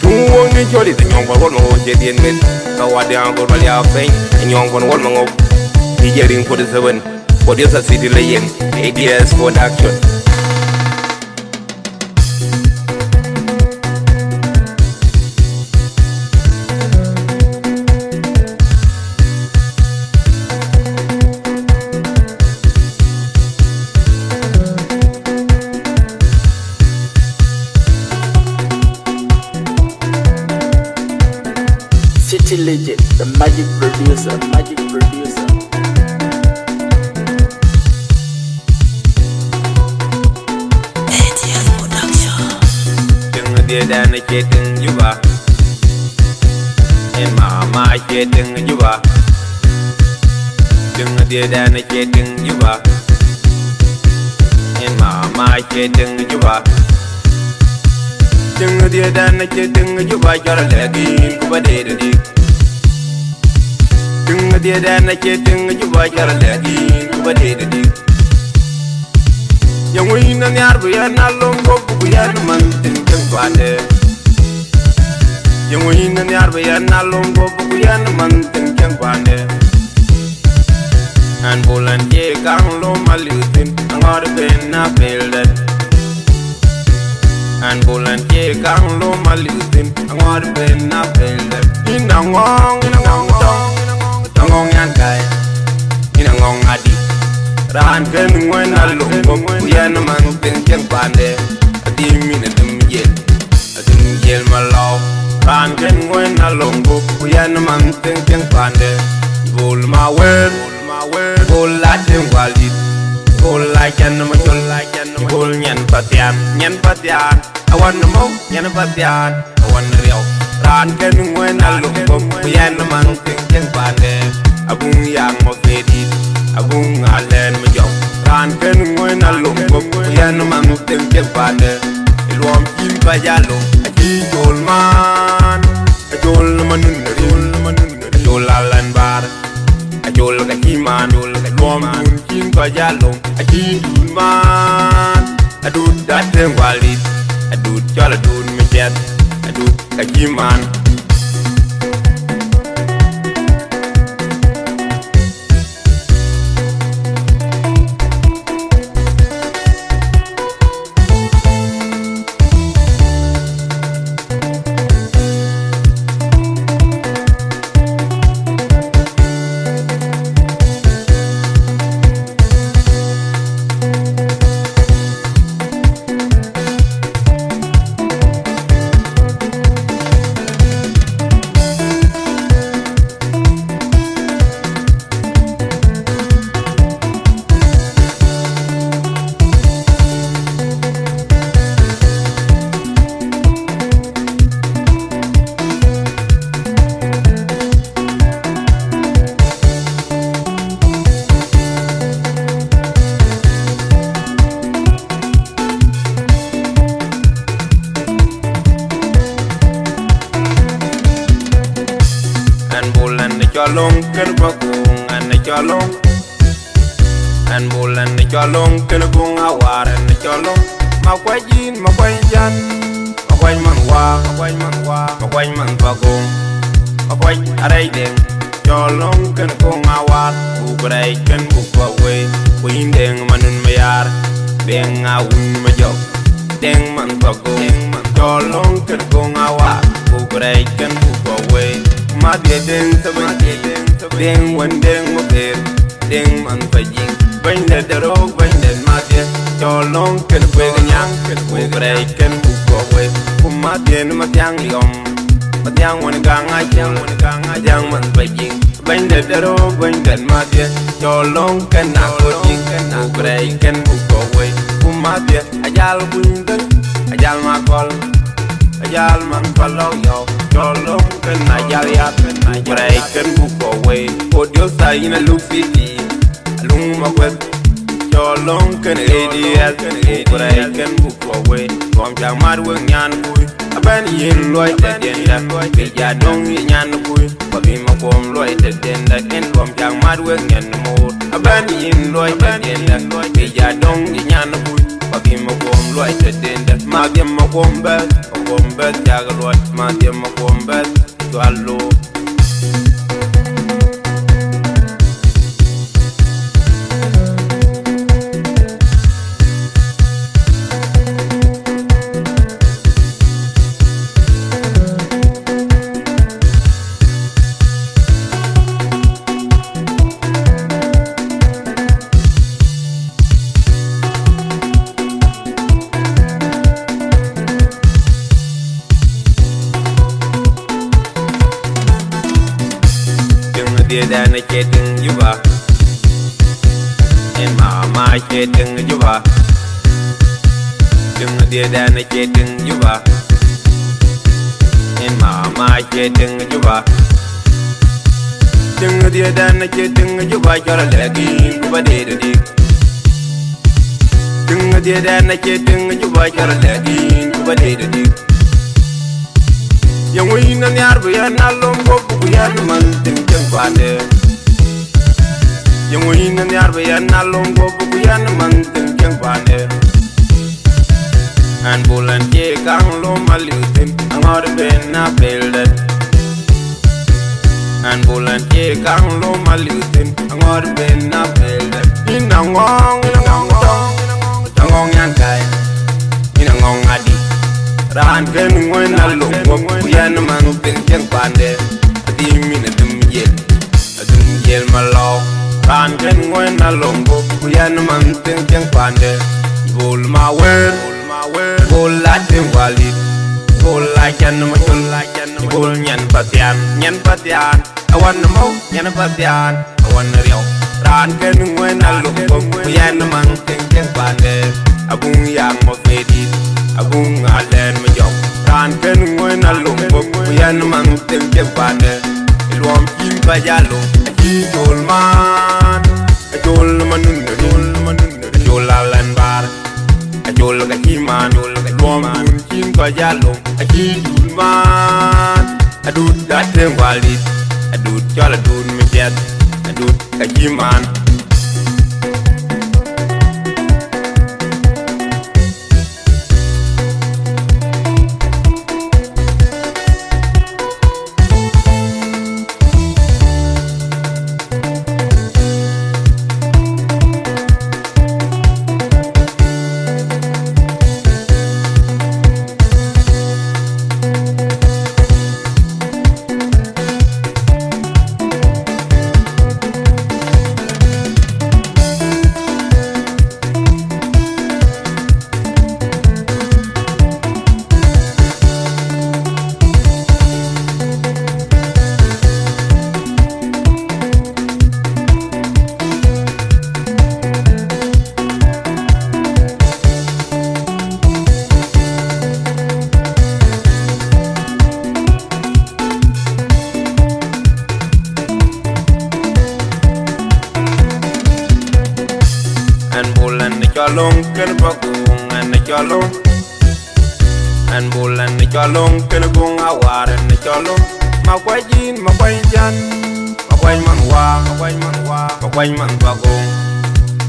Tuwong ni joli the nyong kwa mo je dien mit ka wadi an ko bali afeng nyong kon wol mango DJ ring 47 producer city leyen ADS production City legend, the magic producer, magic producer. ADS production. Ting dia dan ke ting juba en mama ke ting juba Ting dia dan ke ting juba en mama ke ting juba Ting dia dan ke ting juba jar lagi ku bade de Ting dia dan ke ting juba jar lagi ku bade de Yang wina nyar bu ya nalong ko bu ya man ting ting kwade Yang wina nyar bu ya nalong ko bu ya man ting ting kwade An bulan je kang lo malutin angor ben na peldet An bulan je kang lo malutin angor ben na peldet Inangong tong yan kai Inangong adi Ran ken ngwen along ko ya na man ting ting kwade Adi min adum yel malaw Ran ken ngwen along ko ya na man ting ting kwade Bol ma wer Bol la tem walit Bol la jan ma jol Bol nyan patian Awan mo nyan patian Awan riyaw Ran ken ngwen along ko ya na man ting ting kwade Abung yang mo fedit Abung alen ma jok Ran ken ngwen along ko ya na man ting ting kwade Ilwam kim pa jalo Aji jol man Ajol manun Ajol alan bar Ajol ka kiman Luam dun kin ka jalong Aji dun man Adut dateng walit Adut jala dun mejet Adut ka kiman Cholong ken pakung an cholong An bulan ni cholong ken kung awar an cholong Ma kwajin ma kwajan Ma kwaj man pakung Ma kwaj aray deng Cholong ken kung awar Bukray ken bukwa we Kuin deng manun mayar Deng awun majok Deng man pakung Cholong ken kung awar Bukray ken bukwa we Ma dia deng sabay deng wan deng moker deng man pajing bain da daro bain da ma dia cholong ken kwe nyang kwe brai ken bu ko we kuma dia ma tiang liom ma tiang wan gang a jang man pajing bain da daro bain da ma dia cholong ken na ko jing ku brai ken bu ko we kuma dia ajal bunden ajal ma kol ajal man palo yo Cholong ken ajal ya ken ajal ken buko we Odio sa ina lufiti Alung makwet Cholong ken ADS Kuray ken buko we Kom jang marwe nyan kuy Aban yin loy te denda Beja dong yi nyan kuy Babi makom loy te denda En kom jang marwe nyan mor Aban yin loy te denda Beja dong yi nyan kuy Babi makom loy te denda Magim makom bel bet jagalot ma dem ma kombet twallo dia dan cedeng juga mama cedeng juga dia dan cedeng juga mama cedeng juga dia dan cedeng juga cara lagi kuba dedi dia dan cedeng juga cara lagi kuba dedi yang wina ni arba ya nalom bobu ya man ting jeng pande yang wina ni arba ya nalom bobu ya man ting jeng pande an bulan je kang lo malutin angor ben na beldet an bulan je kang lo malutin angor ben na beldet inangong tong yan kai inangong adi ran ken ngoy na lo yan man tin ken pande adi min dum yel malo ran ken ngoy na lo yan man tin ken pande bol ma wer bol la tin walid bol la yan ma tul la yan bol nyan patian awan mo nyan patian awan riyo ran ken ngoy na lo yan man tin ken pande abung yang mo fedi abung alen me jok ran ken ngoy na lumbo yan man tem ke bande ilwam kin ba jalo ki jol man jol manun jol alan bar jol ga ki man ilwam kin ba jalo ki jol man adut datem walid adut jala dun me jet adut ga ki man cholong ken pakung an cholong an bulan ni cholong ken kung awar ni cholong ma kwajin ma kwanjan ma kwan man pakung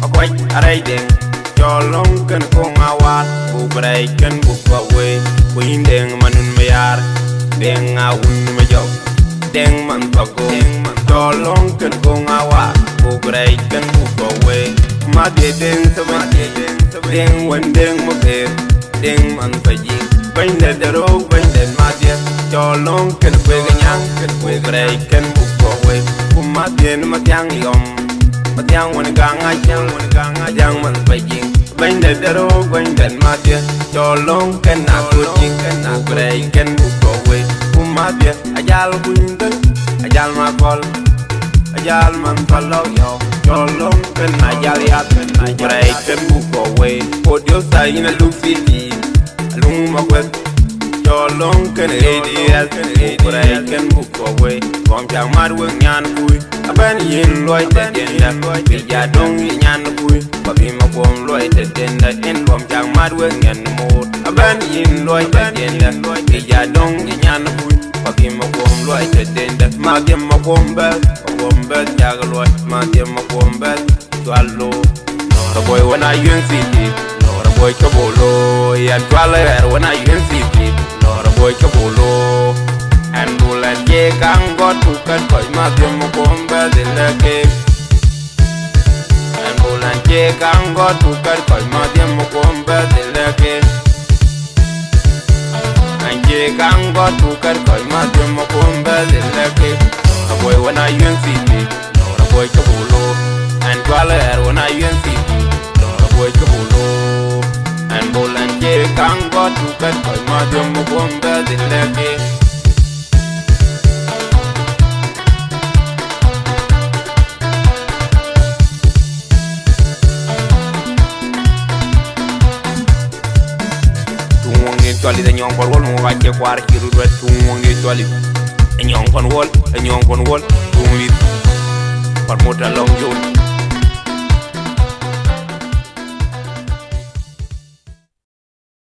ma kwaj arai deng cholong ken kung awar bu brai ken bu pawe kuin deng manun mayar deng awun ma job deng man pakung cholong ken kung awar bu brai ken bu pawe ma de deng sama deng wan deng mo be deng man faji bain de dero bain de ma de cholong ken kwe nyang ken kwe grei ken bu ko we kum ma de ma tyang yom ma tyang wan jang man faji bain de dero bain de ma de cholong ken na ku jing ken na grei ken bu ko we kum ma de ajal buindeng ajal ma kol ajal man palo yo cholong ken ajal ya ken ajal ken bu ko we odio sa ina lufiti alung ma kwet cholong ken edi ken bu ko we kom jang mar we nyan kui aben yin loy te denda bi ja dong nyan kui ba bi ma kom loy te denda en kom jang mar we nyan mot aben yin loy te denda bi ja dong nyan kui ba bi ma kom loy te denda ma dem ma kom bet jagaloy ma dem ma kom bet twallo the boy when I UNCT the boy chobolo yan twala when I UNCT the boy boy ke bolo an bulan ye kang got tu kan koi ma dem ko mba de leke an bulan ye kang got tu kan koi ma dem ko mba de leke an ye kang got tu kan koi ma dem ko mba de leke a boy when I UNCP a boy ke bolo an twala when I UNCP a boy ke bolo an bulan ye kang got tu kan koi ma dem ko mba de leke Choli the nyong kon wol mo ga che kwar kiru do tung ngi choli nyong kon wol tung lit par mota long jun